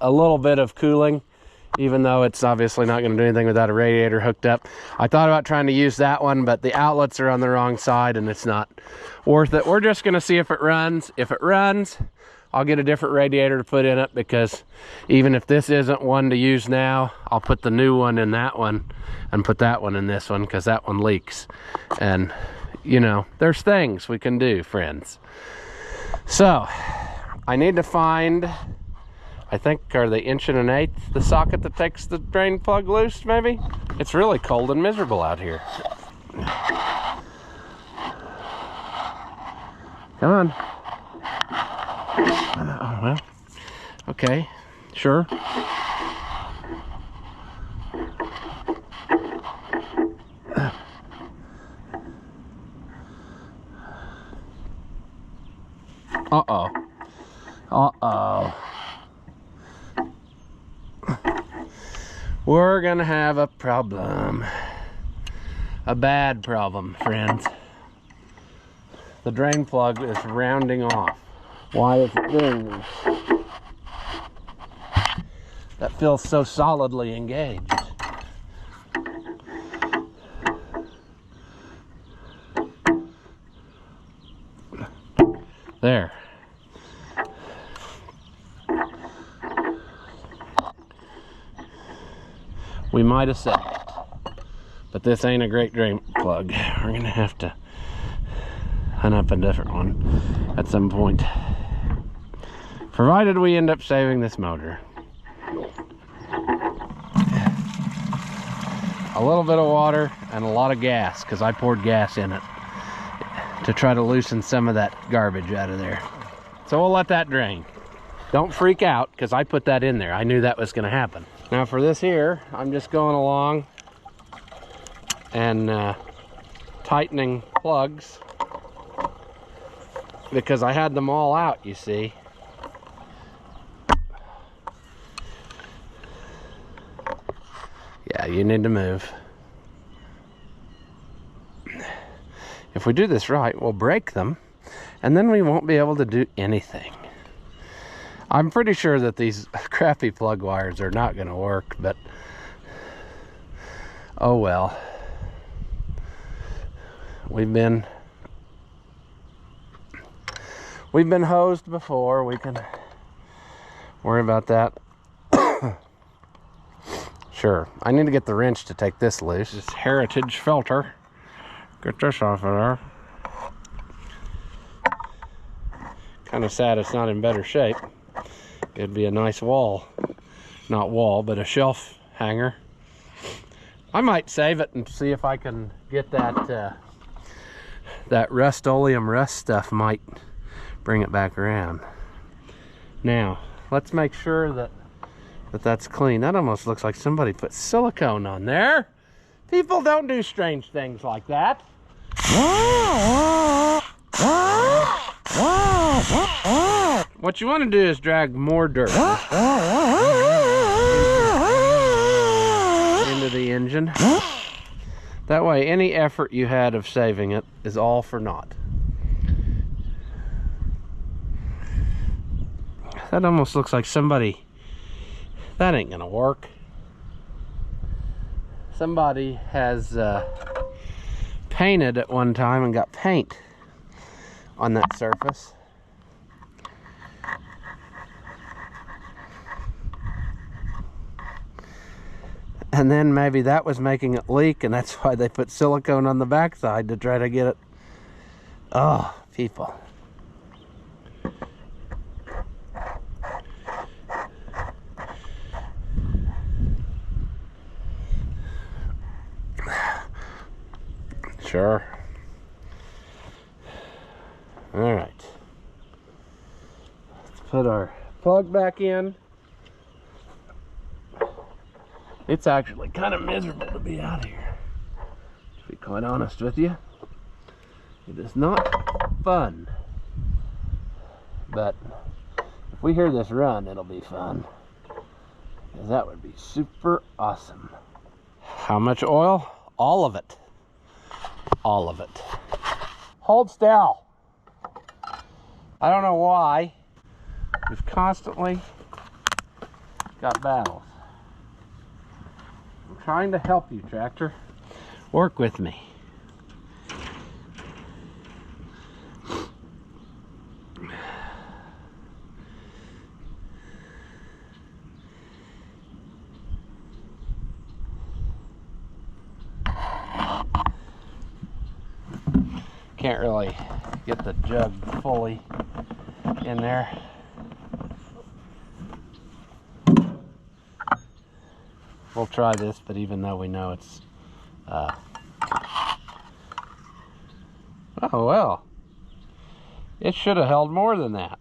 a little bit of cooling, even though it's obviously not going to do anything without a radiator hooked up. I thought about trying to use that one, but the outlets are on the wrong side and it's not worth it. We're just going to see if it runs. If it runs, I'll get a different radiator to put in it, because even if this isn't one to use now, I'll put the new one in that one and put that one in this one, because that one leaks. And you know, there's things we can do, friends. So I need to find, I think, are they 1 1/8" the socket that takes the drain plug loose, maybe? It's really cold and miserable out here. Come on. Well, okay, sure. Uh-oh. Uh-oh. We're gonna have a problem. A bad problem, friends. The drain plug is rounding off. Why is it doing this? That feels so solidly engaged. There. We might have said it, but this ain't a great drain plug. We're gonna have to hunt up a different one at some point. Provided we end up saving this motor. A little bit of water and a lot of gas, because I poured gas in it to try to loosen some of that garbage out of there. So we'll let that drain. Don't freak out, because I put that in there. I knew that was going to happen. Now for this here, I'm just going along and tightening plugs, because I had them all out, you see. Yeah, you need to move. If we do this right, we'll break them, and then we won't be able to do anything. I'm pretty sure that these crappy plug wires are not going to work, but oh well. We've been hosed before. We can worry about that. Sure. I need to get the wrench to take this loose. This Heritage filter. Get this off of there. Kind of sad it's not in better shape. It'd be a nice wall. Not wall, but a shelf hanger. I might save it and see if I can get that that Rust-Oleum rust stuff might bring it back around. Now, let's make sure that that's clean. That almost looks like somebody put silicone on there. People don't do strange things like that. What you want to do is drag more dirt into the engine. That way any effort you had of saving it is all for naught. That almost looks like somebody... That ain't gonna work. Somebody has painted at one time and got paint on that surface. And then maybe that was making it leak, and that's why they put silicone on the backside to try to get it. Oh, people. Sure. All right. Let's put our plug back in. It's actually kind of miserable to be out here, to be quite honest with you. It is not fun. But if we hear this run, it'll be fun. Because that would be super awesome. How much oil? All of it. All of it. Hold still. I don't know why. We've constantly got battles. I'm trying to help you, tractor. Work with me. Can't really get the jug fully in there. We'll try this, but even though we know it's oh well, it should have held more than that.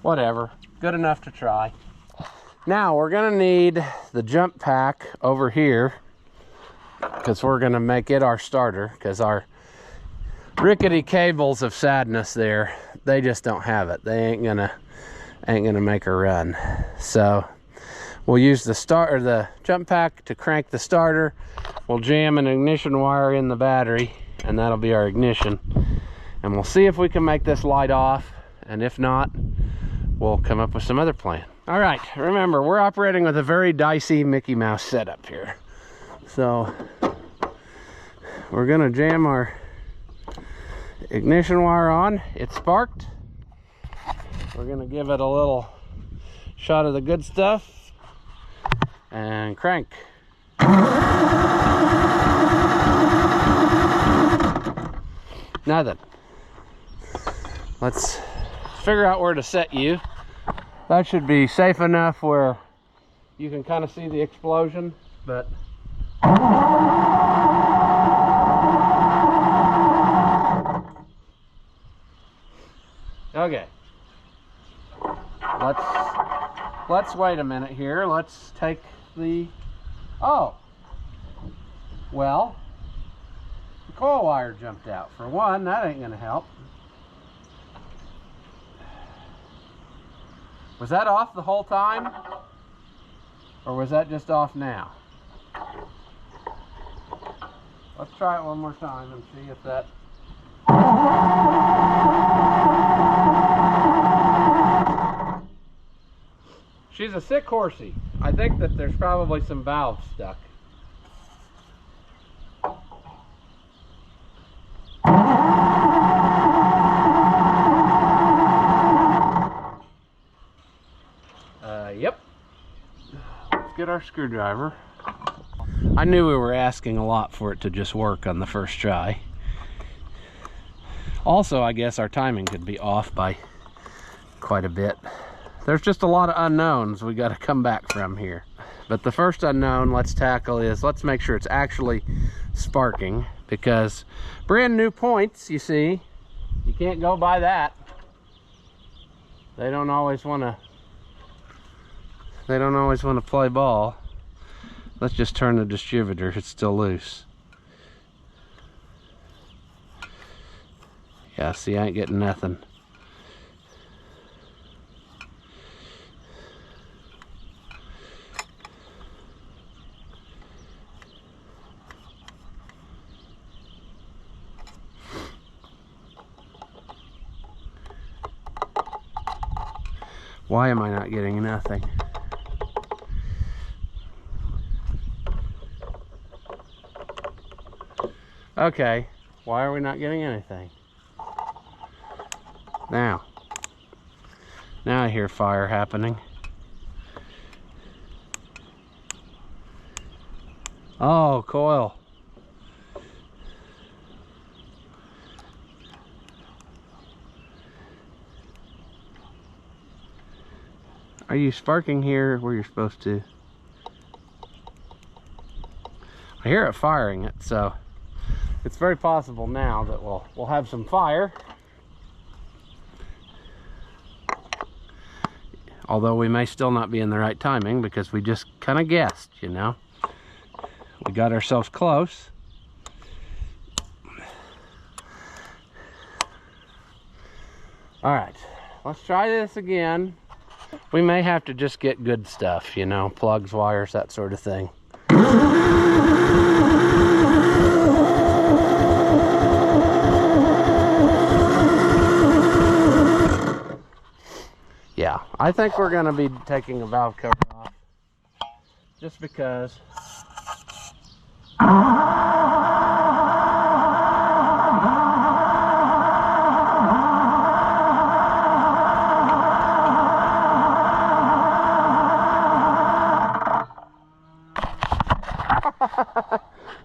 Whatever, good enough to try. Now we're gonna need the jump pack over here, because we're gonna make it our starter, because our rickety cables of sadness there, they just don't have it. They ain't gonna make a run. So we'll use the jump pack to crank the starter. We'll jam an ignition wire in the battery, and that'll be our ignition. And we'll see if we can make this light off, and if not, we'll come up with some other plan. All right, remember, we're operating with a very dicey Mickey Mouse setup here. So we're gonna jam our ignition wire on. It sparked. We're gonna give it a little shot of the good stuff and crank. Nothing. Let's figure out where to set you. That should be safe enough where you can kind of see the explosion, but okay. Let's wait a minute here. Let's take the, oh, well, the coil wire jumped out. For one, that ain't gonna help. Was that off the whole time? Or was that just off now? Let's try it one more time and see if that... She's a sick horsey. I think that there's probably some valves stuck. Yep. Let's get our screwdriver. I knew we were asking a lot for it to just work on the first try. Also, I guess our timing could be off by quite a bit. There's just a lot of unknowns we got to come back from here. But the first unknown let's tackle is, let's make sure it's actually sparking, because brand new points, you see, you can't go by that. They don't always want to play ball. Let's just turn the distributor. It's still loose. Yeah, see, I ain't getting nothing. Why am I not getting nothing? Okay, why are we not getting anything? Now I hear fire happening. Oh, coil. Are you sparking here where you're supposed to? I hear it firing it, so it's very possible now that we'll have some fire. Although we may still not be in the right timing, because we just kind of guessed, you know. We got ourselves close. All right, let's try this again. We may have to just get good stuff, you know, plugs, wires, that sort of thing. Yeah, I think we're going to be taking a valve cover off, just because.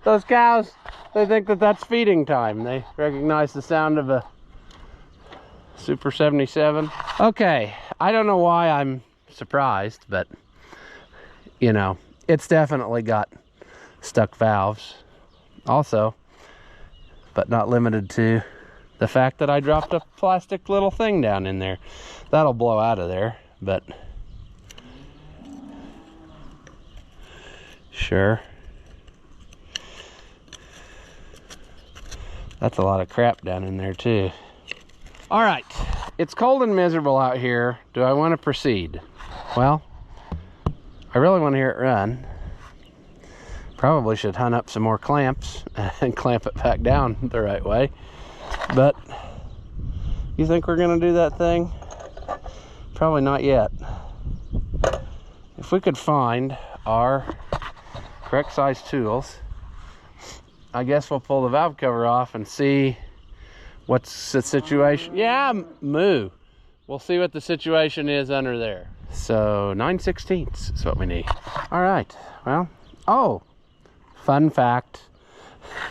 Those cows, they think that that's feeding time. They recognize the sound of a Super 77. Okay, I don't know why I'm surprised, but you know, it's definitely got stuck valves also, but not limited to the fact that I dropped a plastic little thing down in there. That'll blow out of there, but sure. That's a lot of crap down in there too. All right, it's cold and miserable out here. Do I want to proceed? Well, I really want to hear it run. Probably should hunt up some more clamps and clamp it back down the right way. But you think we're gonna do that thing? Probably not yet. If we could find our correct size tools, I guess we'll pull the valve cover off and see what's the situation. Yeah, moo. We'll see what the situation is under there. So 9/16 is what we need. All right, well, oh, fun fact.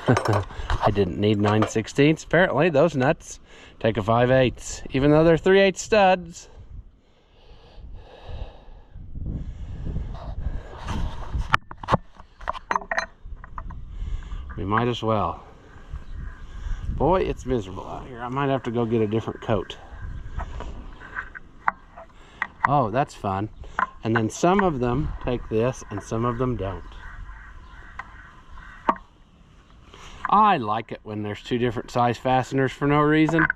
I didn't need 9/16. Apparently those nuts take a 5/8, even though they're 3/8 studs. We might as well. Boy, it's miserable out here. I might have to go get a different coat. Oh, that's fun. And then some of them take this and some of them don't. I like it when there's two different size fasteners for no reason.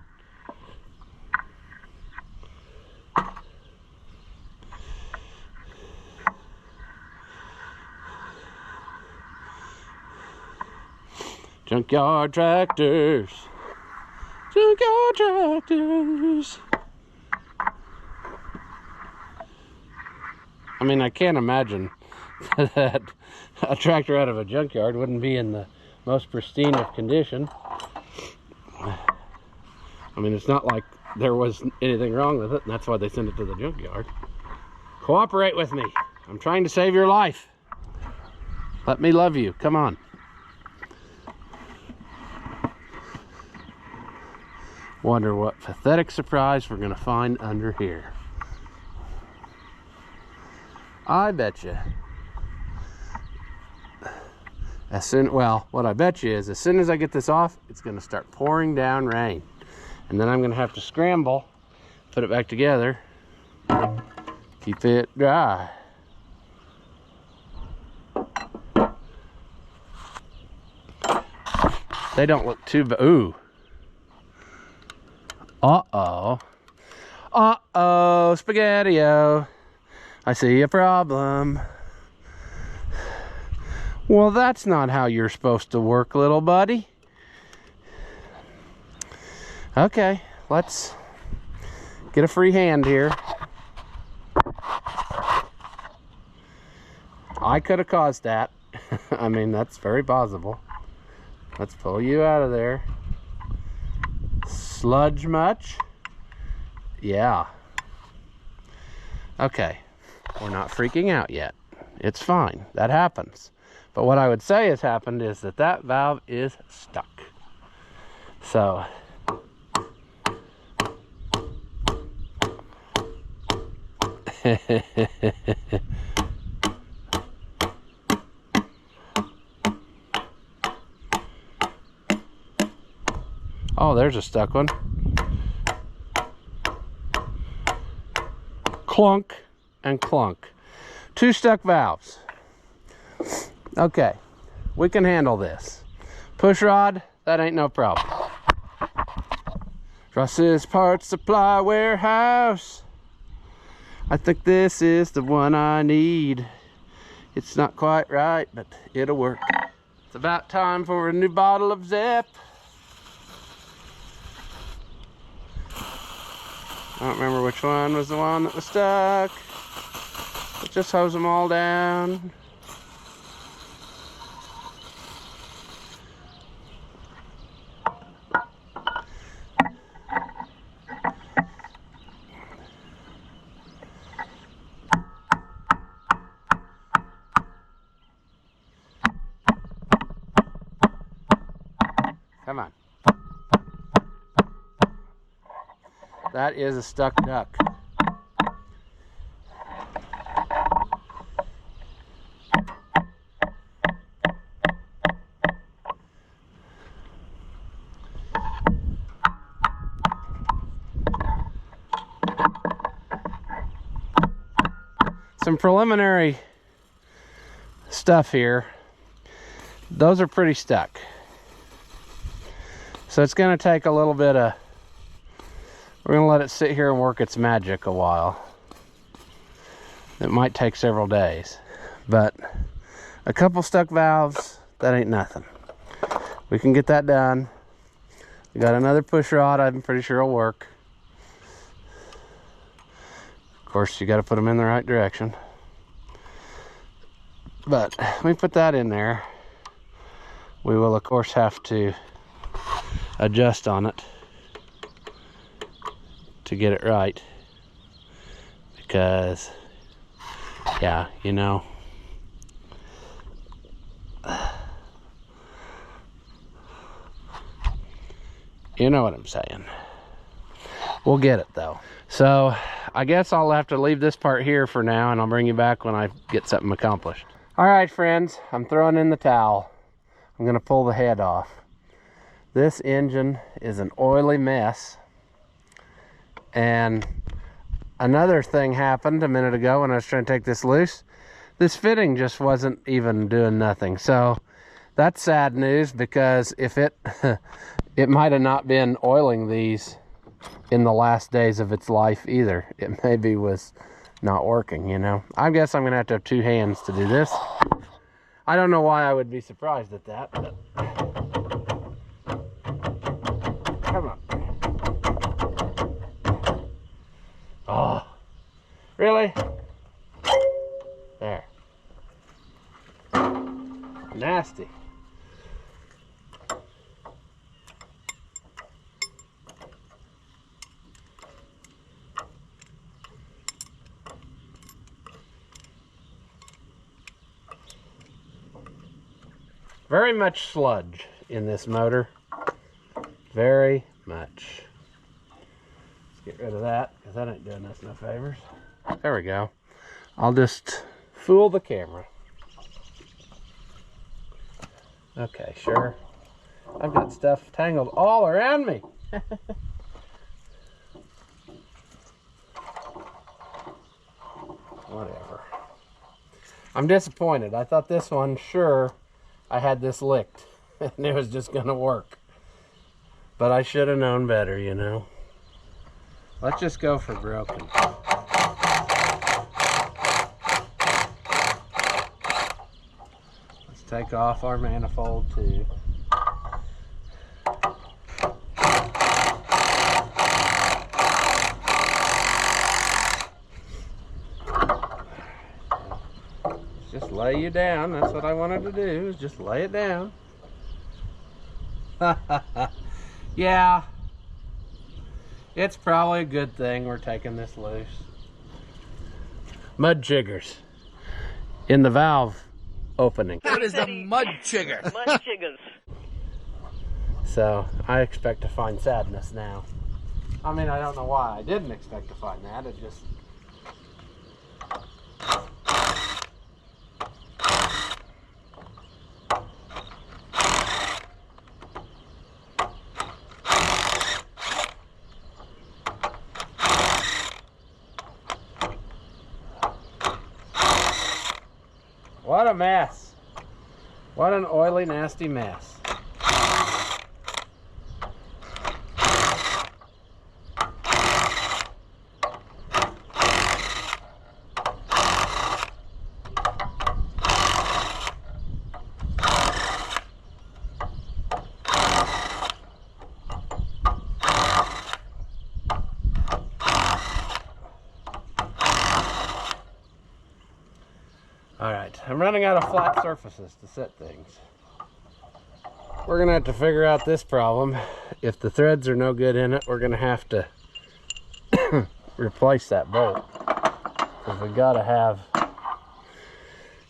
Junkyard tractors. Junkyard tractors. I mean, I can't imagine that a tractor out of a junkyard wouldn't be in the most pristine of condition. I mean, it's not like there was anything wrong with it, and that's why they sent it to the junkyard. Cooperate with me. I'm trying to save your life. Let me love you. Come on. Wonder what pathetic surprise we're gonna find under here. I bet you. Well, what I bet you is as soon as I get this off, it's gonna start pouring down rain. And then I'm gonna have to scramble, put it back together, keep it dry. They don't look too bad. Ooh. Uh-oh. Uh-oh, Spaghetti-O. I see a problem. Well, that's not how you're supposed to work, little buddy. Okay, let's get a free hand here. I could have caused that. I mean, that's very possible. Let's pull you out of there. Sludge much? Yeah. Okay, we're not freaking out yet. It's fine, that happens. But what I would say has happened is that that valve is stuck. So, oh, there's a stuck one. Clunk and clunk. Two stuck valves. Okay, we can handle this. Push rod, that ain't no problem. Ross's Parts Supply Warehouse. I think this is the one I need. It's not quite right, but it'll work. It's about time for a new bottle of Zip. I don't remember which one was the one that was stuck. But just hose them all down. Come on. That is a stuck duck. Some preliminary stuff here. Those are pretty stuck. So it's going to take a little bit of, we're going to let it sit here and work its magic a while. It might take several days, but a couple stuck valves, that ain't nothing. We can get that done. We got another push rod, I'm pretty sure will work. Of course, you got to put them in the right direction. But we put that in there. We will, of course, have to adjust on it to get it right, because yeah, you know, You know what I'm saying. We'll get it though. So I guess I'll have to leave this part here for now, and I'll bring you back when I get something accomplished. All right, friends, I'm throwing in the towel. I'm gonna pull the head off. This engine is an oily mess. And another thing happened a minute ago when I was trying to take this loose. This fitting just wasn't even doing nothing. So that's sad news, because if it it might have not been oiling these in the last days of its life either. It maybe was not working, you know. I guess I'm gonna have to have two hands to do this. I don't know why I would be surprised at that, but come on. Oh, really? There. Nasty. Very much sludge in this motor. Very much. Let's get rid of that, because that ain't doing us no favors. There we go. I'll just fool the camera. Okay, sure. I've got stuff tangled all around me. Whatever. I'm disappointed. I thought this one, sure, I had this licked and it was just gonna work. But I should have known better, you know. Let's just go for broken. Let's take off our manifold too. Just lay you down. That's what I wanted to do, is just lay it down. Yeah, it's probably a good thing we're taking this loose. Mud chiggers in the valve opening. What is the mud chigger? Mud chiggers. So I expect to find sadness now. I mean, I don't know why I didn't expect to find that. It just... What a mess. What an oily, nasty mess. Alright, I'm running out of flat surfaces to set things. We're gonna have to figure out this problem. If the threads are no good in it, we're gonna have to replace that bolt. Because we gotta have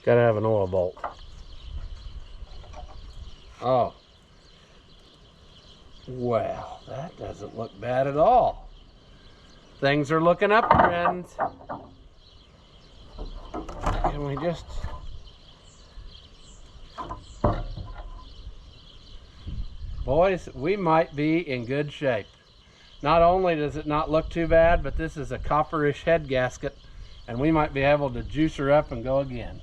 an oil bolt. Oh. Well, that doesn't look bad at all. Things are looking up, friends. Can we just... Boys, we might be in good shape. Not only does it not look too bad, but this is a copperish head gasket, and we might be able to juice her up and go again.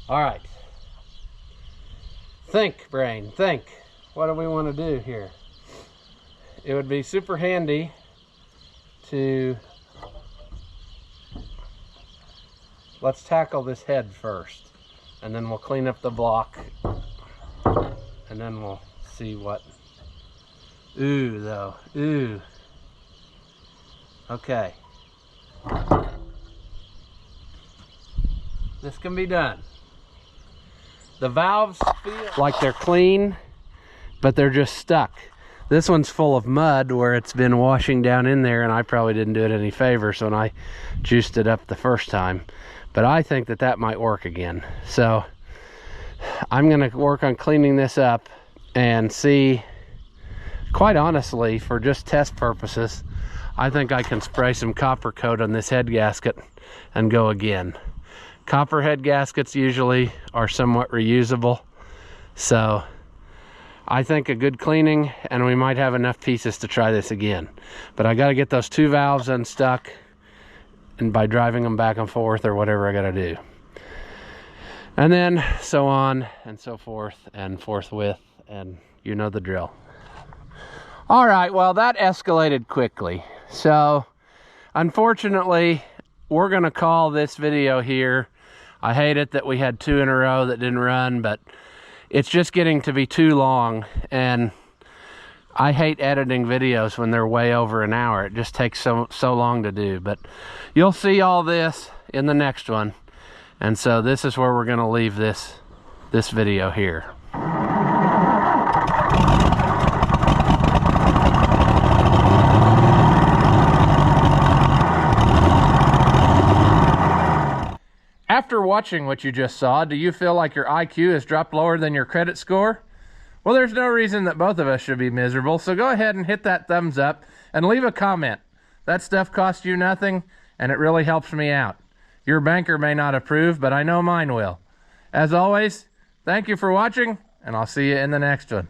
All right. Think, brain, think. What do we want to do here? It would be super handy to... Let's tackle this head first, and then we'll clean up the block, and then we'll see what... Ooh, though. Ooh. Okay. This can be done. The valves feel like they're clean, but they're just stuck. This one's full of mud where it's been washing down in there, and I probably didn't do it any favors when I juiced it up the first time. But I think that that might work again. So I'm gonna work on cleaning this up and see. Quite honestly, for just test purposes, I think I can spray some copper coat on this head gasket and go again. Copper head gaskets usually are somewhat reusable, so I think a good cleaning and we might have enough pieces to try this again. But I got to get those 2 valves unstuck, and by driving them back and forth or whatever I got to do. And then so on and so forth and forthwith, and you know the drill. All right, well, that escalated quickly. So unfortunately, we're going to call this video here. I hate it that we had 2 in a row that didn't run, but it's just getting to be too long, and I hate editing videos when they're way over an hour. It just takes so long to do. But you'll see all this in the next one, and so this is where we're going to leave this video here. After watching what you just saw, do you feel like your IQ has dropped lower than your credit score? Well, there's no reason that both of us should be miserable, so go ahead and hit that thumbs up and leave a comment. That stuff costs you nothing, and it really helps me out. Your banker may not approve, but I know mine will. As always, thank you for watching, and I'll see you in the next one.